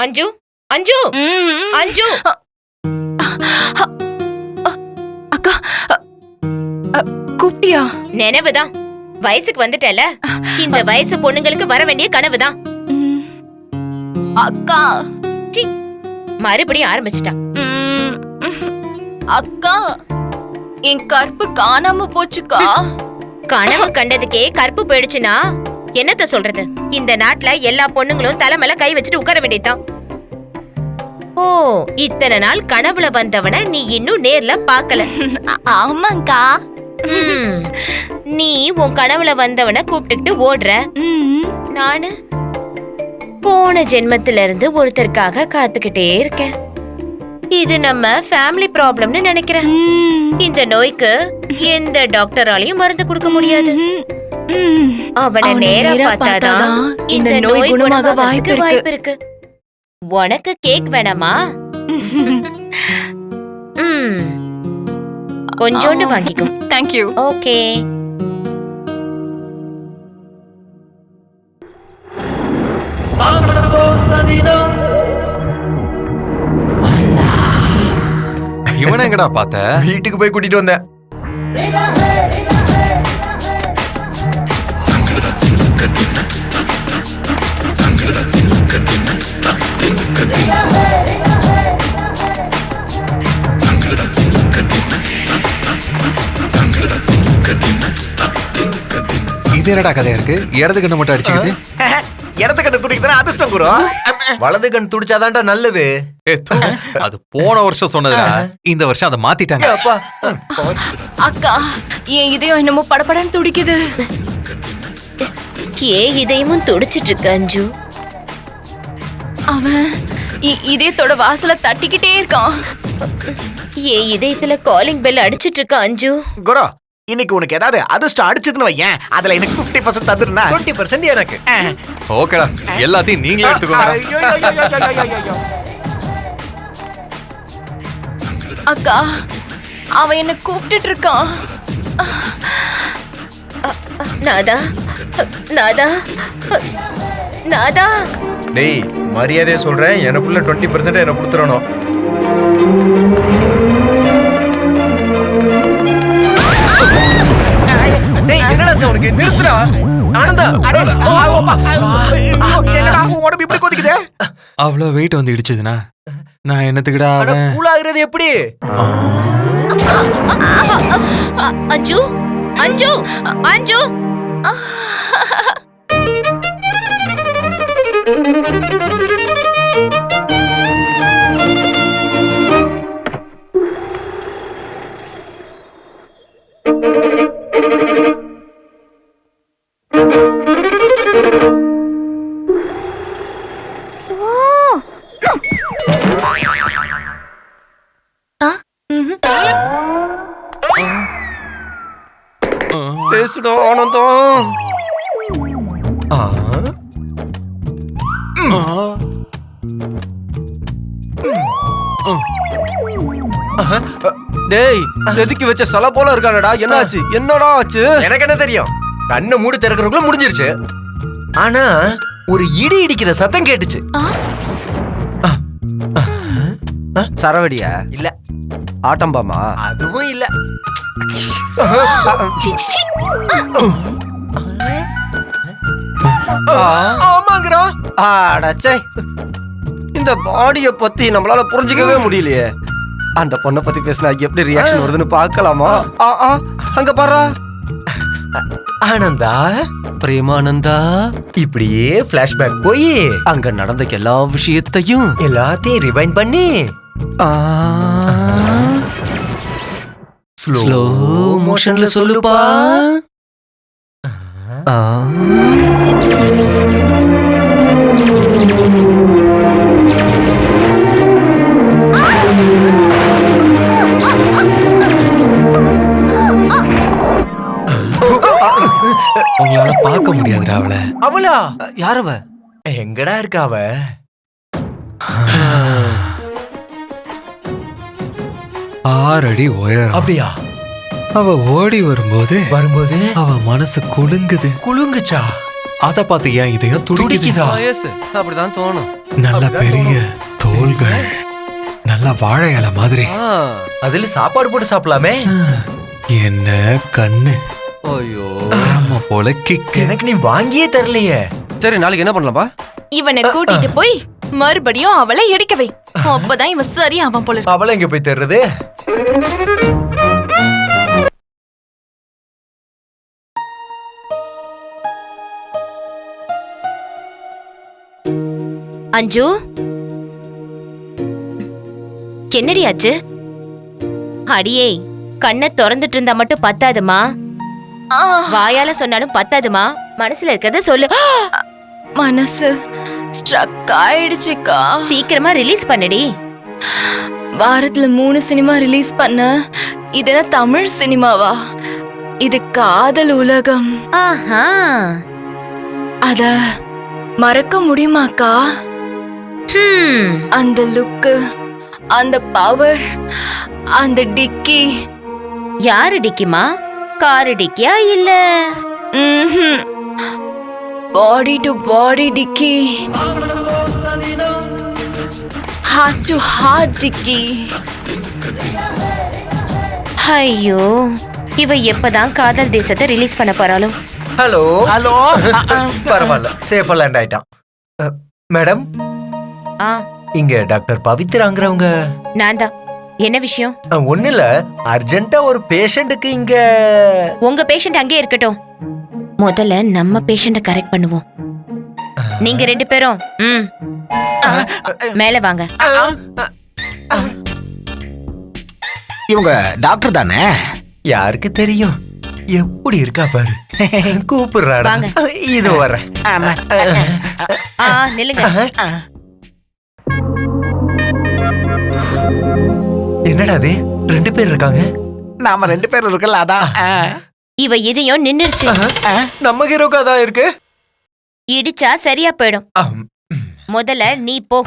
அஞ்சு அஞ்சு அஞ்சு அக்கா கூப்பிட்டியா? நினைவுதான். வயசுக்கு வந்துட்டல. இந்த வயசு பொண்ணுங்களுக்கு வர வேண்டிய கனவுதான். அக்கா மறுபடியும் ஆரம்பிச்சிட்டா. அக்கா என் கற்பு காணாம போச்சுக்கா. கனவு கண்டதுக்கே கற்பு போயிடுச்சுன்னா என்னத்த சொல்றது? இந்த நாட்டுல எல்லா பொண்ணுங்களும் தலைமையில கை வச்சுட்டு உட்கார வேண்டியதுதான். ஓ, இத்தனை நாள் கனவுல வந்தவன நீ இன்னும் நேர்ல பாக்கல. ஆமாங்கா. நீ உன் கனவுல வந்தவன கூப்பிட்டுக்கிட்டு ஓடுற. நானு போன ஜென்மத்தில இருந்து ஒருத்தருக்காக காத்துக்கிட்டே இருக்கேன். இது நம்ம ஃபேமிலி ப்ராப்ளம்னு நினைக்கிறேன். இந்த நோய்க்கு எந்த டாக்டராலையும் மருந்து கொடுக்க முடியாது. அவனை நேரா பார்த்தாதான் இந்த நோய் குணமாக வாய்ப்பு இருக்கு. உனக்கு கேக் வேணாமா? கொஞ்சோண்டு வாங்கிக்கோ. Thank you. ஓகே. இவனை எங்கடா பார்த்த? வீட்டுக்கு போய் கூட்டிட்டு வந்தேன். இது என்னடா கதையா இருக்கு? இடது கண்ணு மட்டும் அடிச்சுக்குது. இடத்த கண்ணு துடிக்குதுன்னா அதிர்ஷ்டம் குரு. வலது கண் துடிச்சாதான்டா நல்லது. அது போன வருஷம் சொன்னதுடா. இந்த வருஷம் அதை மாத்திட்டாங்க. அக்கா என் இதயம் என்னமோ படபடன்னு துடிக்குது. ஏன் இதயமும் துடிச்சிட்டு இருக்கு அஞ்சு? அவன் இதயத்தோட வாசல தட்டிக்கிட்டே இருக்கான். ஏன் இதயத்துல காலிங் பெல் அடிச்சிட்டு இருக்க அஞ்சு? குரு, இன்னைக்கு உனக்கு ஏதாவது அதிர்ஷ்டம் அடிச்சதுன்னு வையேன், அதுல எனக்கு 50% தந்துருனா 20% எனக்கு. ஓகேடா, எல்லாத்தையும் நீங்களே எடுத்துக்கோங்க. அக்கா அவன் என்ன கூப்பிட்டுட்டு இருக்கான். நாதா நாதா நாதா. டேய், மரியாதையா சொல்றேன், எனக்குள்ள 20% எனக்கு கொடுத்துறணும். டேய், என்னடா உனக்கு? நிறுத்துடா ஆனந்தா. என்னடா உடம்பு இப்படி கொதிக்குதே? அவ்வளவு வெயிட் வந்து இடிச்சதுனா நான் என்னத்துக்குடா? கூலாகிறது எப்படி? அஞ்சு அஞ்சு அஞ்சு. பேசுடா ஆனந்தம். டேய், செதுக்கி வச்ச சல போல இருக்கானடா. என்னாச்சு? என்னடா ஆச்சு? எனக்கு என்ன தெரியும்? கண்ணை மூடி திறக்கிறதுக்குள்ள முடிஞ்சிருச்சு. ஆனா ஒரு இடி இடிக்கிற சத்தம் கேட்டுச்சு. சரவடியா? இல்ல. ஆட்டம்பாமா? அதுவும் இல்ல. ஆமாங்கறா. அடச்சே, இந்த பாடிய பத்தி நம்மளால புரிஞ்சிக்கவே முடியலையே. அந்த பொண்ணை பத்தி பேசினா எப்படி ரியாக்ஷன் வருதுன்னு பார்க்கலாமா? அங்க பாரு ஆனந்தா, பிரேமானந்தா. இப்படியே பிளாஷ்பேக் போய் அங்க நடந்த எல்லா விஷயத்தையும் எல்லாத்தையும் ரிவைண்ட் பண்ணி ஸ்லோ மோஷன்ல சொல்லுப்பா. உங்களால பார்க்க முடியாதுடா அவளை. அவளா? யாரவ? எங்கடா இருக்கா அவ? 6 அடி உயரம். அப்படியா? அவ ஓடி வரும்போது அவ மனசு குலுங்குது. குலுங்குச்சா? அத பார்த்து ஏன் இதயம் துடிக்குதா? அப்படிதான் தோணும். நல்ல பெரிய தோள்கள், நல்ல வாழை இலை மாதிரி. அதுல சாப்பாடு போட்டு சாப்பிடலாமே. என்ன கண்ணு, ஐயோ, ஆமா போல கிக்கு. எனக்கு நீ வாங்கியே தரலையே. சரி, நாளைக்கு என்ன பண்ணலாம்பா? இவனை கூட்டிட்டு போய் மறுபடியும் அவளை இடிக்க வை. அப்பதான் இவன் சரி அவன் போல இருக்கு. அவளை எங்க போய் தர்றது? அஞ்சு, என்னடி ஆச்சு? அடியே, கண்ணை திறந்துட்டு இருந்தா மட்டும் பத்தாதுமா, ஆ, வாயால சொன்னாலும் பத்தாதுமா, மனசுல இருக்கிறத சொல்லு. மனசு ஸ்ட்ரக் ஆயிடுச்சுக்கா. சீக்கிரமா ரிலீஸ் பண்ணுடி. வாரத்துல 3 சினிமா ரிலீஸ் பண்ண. இது என்ன தமிழ் சினிமாவா? இது காதல் உலகம். ஆஹா, அத மறக்க முடியுமாக்கா? அந்த லுக்கு, அந்த பவர், அந்த டிக்கி. யாரு டிக்கிமா? காரு டிக்கியா இல்ல? Body to body dickey, heart to heart dickey. ஐயோ, இவ எப்பதான் காதல் தேசத்தை ரிலீஸ் பண்ண போறாளோ? Hello hello. பரவாயில்ல, சேஃபா லேண்ட் ஆயிட்டான். மேடம், ஆ, இங்க டாக்டர் பவித்ராங்கிறவங்க. நான் தான். என்ன விஷயம்? ஒண்ணு இல்ல, அர்ஜென்ட்டா ஒரு பேஷண்ட்டுக்கு இங்க. உங்க பேஷண்ட் அங்கே இருக்கட்டும், முதல்ல நம்ம பேஷண்ட கரெக்ட் பண்ணுவோம். நீங்க 2 பேரும் மேல வாங்க. இவங்க டாக்டர் தானே? யாருக்கு தெரியும்? எப்படி இருக்கா பாரு. கூப்பிடுறாடா. வாங்க. இது வர்றேன். நில்லுங்க. என்னடா அது, 2 பேர் இருக்காங்க. நாம 2 பேர் இருக்கல, அதான். இவ இதையும் நின்னுருச்சு. நம்ம ஹீரோக்கு அதான் இருக்கு. இடிச்சா சரியா போயிடும். முதல்ல நீ போ.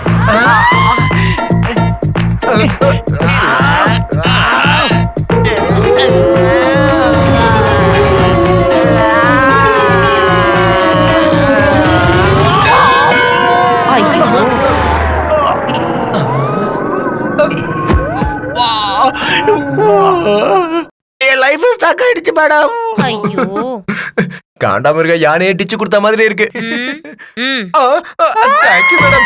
என் லைஃப் ஸ்டாக் ஆயிடுச்சு மேடம். ஐயோ, காண்டாமிருக யானையை டிச்சு கொடுத்த மாதிரி இருக்கு. Thank you madam.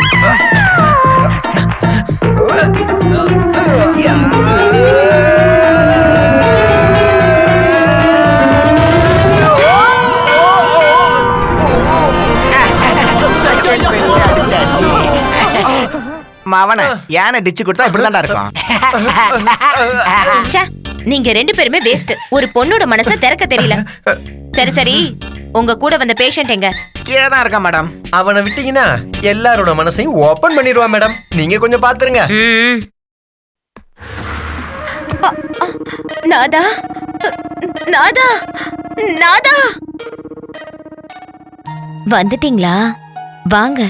மாவன யானை டிச்சு கொடுத்தா இப்படிதான்டா இருக்கும். நீங்க 2 பேருமே வேஸ்ட். ஒரு பொண்ணோட மனச திறக்க தெரியல. சரி சரி, உங்க கூட வந்த பேஷண்ட் எங்க? கீழே தான் இருக்கா மேடம். அவனை விட்டீங்கன்னா எல்லாரோட மனசையும் ஓபன் பண்ணிடுவான் மேடம். நீங்க கொஞ்சம் பாத்துருங்க. நாதா, நாதா, நாதா, வந்துட்டீங்களா? வாங்க.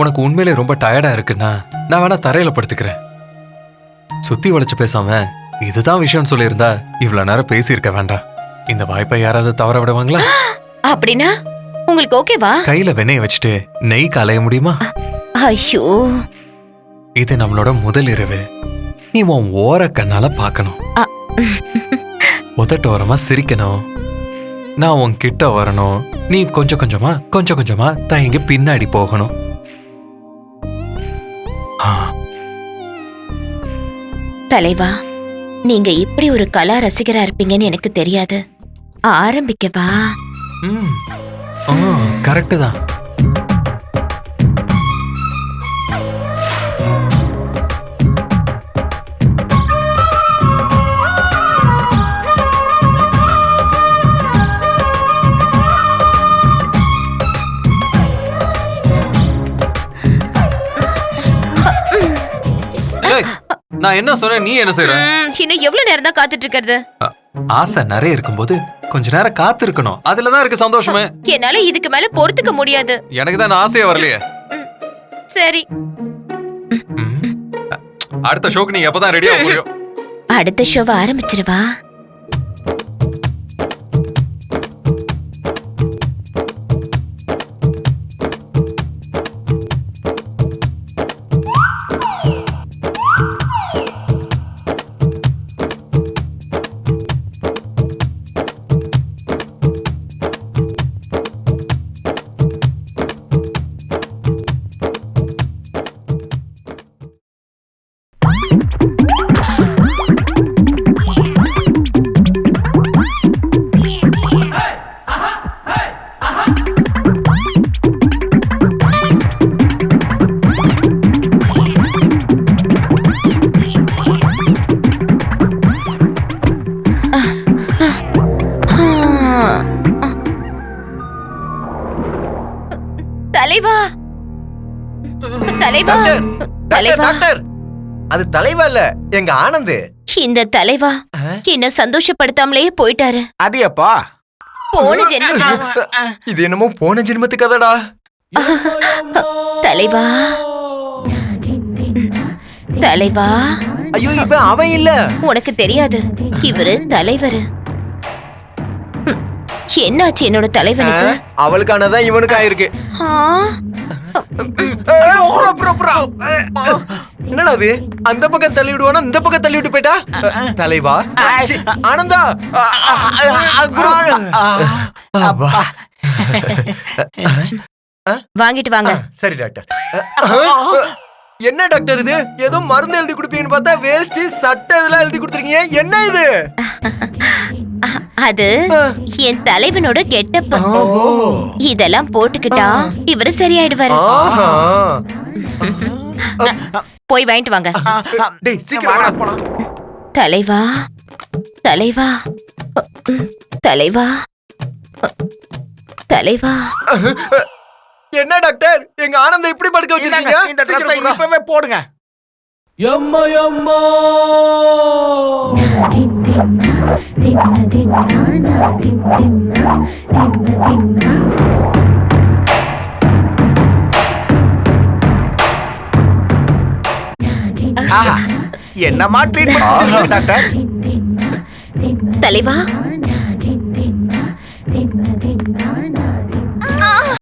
உனக்கு உண்மையிலே ரொம்ப டயர்டா இருக்குன்னா நான் வேணா தரையில படுத்துக்கிறேன். சுத்தி வளைச்சு பேசாம இதுதான் விஷயம் சொல்லியிருந்தா இவ்வளவு நேரம் பேசியிருக்க வேண்டாம். இந்த வாய்ப்பை யாராவது தவற விடுவாங்களா? அப்படின்னா உங்களுக்கு ஓகேவா? கையில வெண்ணெய் வச்சுட்டு நெய் கலைய முடியுமா? ஐயோ, இது நம்மளோட முதல் இரவு. நீ உன் ஓர கண்ணால பாக்கணும். உதட்டோரமா சிரிக்கணும். நான் உன் கிட்ட வரணும். நீ கொஞ்சம் கொஞ்சமா தயங்கி பின்னாடி போகணும். தலைவா, நீங்க இப்படி ஒரு கலா ரசிகரா இருப்பீங்கன்னு எனக்கு தெரியாது. ஆரம்பிக்கவா? கரெக்ட் தான். நான் என்ன சொன்னேன், நீ என்ன செய்ற? இன்னும் எவ்வளவு நேரம் தான் காத்துட்டு இருக்கிறது? ஆசை நிறைய இருக்கும்போது கொஞ்ச நேரம் காத்து இருக்கணும். அதுலதான் இருக்கு சந்தோஷமே. என்னால இதுக்கு மேல பொறுத்துக்க முடியாது. எனக்கு தான் ஆசையே வரலையே. சரி, அடுத்த ஷோக்கு நீ எப்பதான் ரெடியா முடியும்? அடுத்த ஷோவை ஆரம்பிச்சிருவா. தலைவா டாக்டர் தலைவா டாக்டர் அது தலைவா இல்ல எங்க ஆனந்த். இந்த தலைவா என்ன சந்தோஷப்படுத்தாமலே போயிட்டாரு. அது எப்போ? போன ஜென்மத்துல இது என்னமோ போன ஜென்மத்து கதடா. தலைவா தலைவா ஐயோ இப்ப அவன் இல்ல. உனக்கு தெரியாது, இவரு தலைவர். என்னாச்சு என்னோட தலைவனுக்கு? அவளுக்கானதான் இவனுக்கு ஆயிருக்கு. ஆ, என்னடா அது? அந்த பக்கம் தள்ளி விடுவானா இந்த பக்கம் தள்ளி விட்டு போயிட்டா? தலைவா சி, ஆனந்தா அப்பா. வாங்கிட்டு வாங்க. சரி டாக்டர். என்ன டாக்டர் இது? ஏதோ மருந்து எழுதி கொடுப்பீங்கன்னு பார்த்தா வேஸ்ட் சட்டை இதெல்லாம் எழுதி கொடுத்துருக்கீங்க. என்ன இது? அது என் தலைவனோட கெட்டப். இதெல்லாம் போட்டுக்கிட்டா இவரு சரியாயிடுவாரு. ஆஹா. போய் வாங்கிட்டு வாங்க. டேய் சீக்கிரம் வாடா போலாம். தலைவா தலைவா தலைவா தலைவா என்ன டாக்டர் எங்க ஆனந்த இப்படி படுக்க வச்சிருக்கீங்க? இந்த ட்ரெஸ்ஸை சீக்கிரம் போடா. இப்பவே போடுங்க. ஆஹா, என்னமா ட்ரீட்மெண்ட் டாக்டர்? தலைவா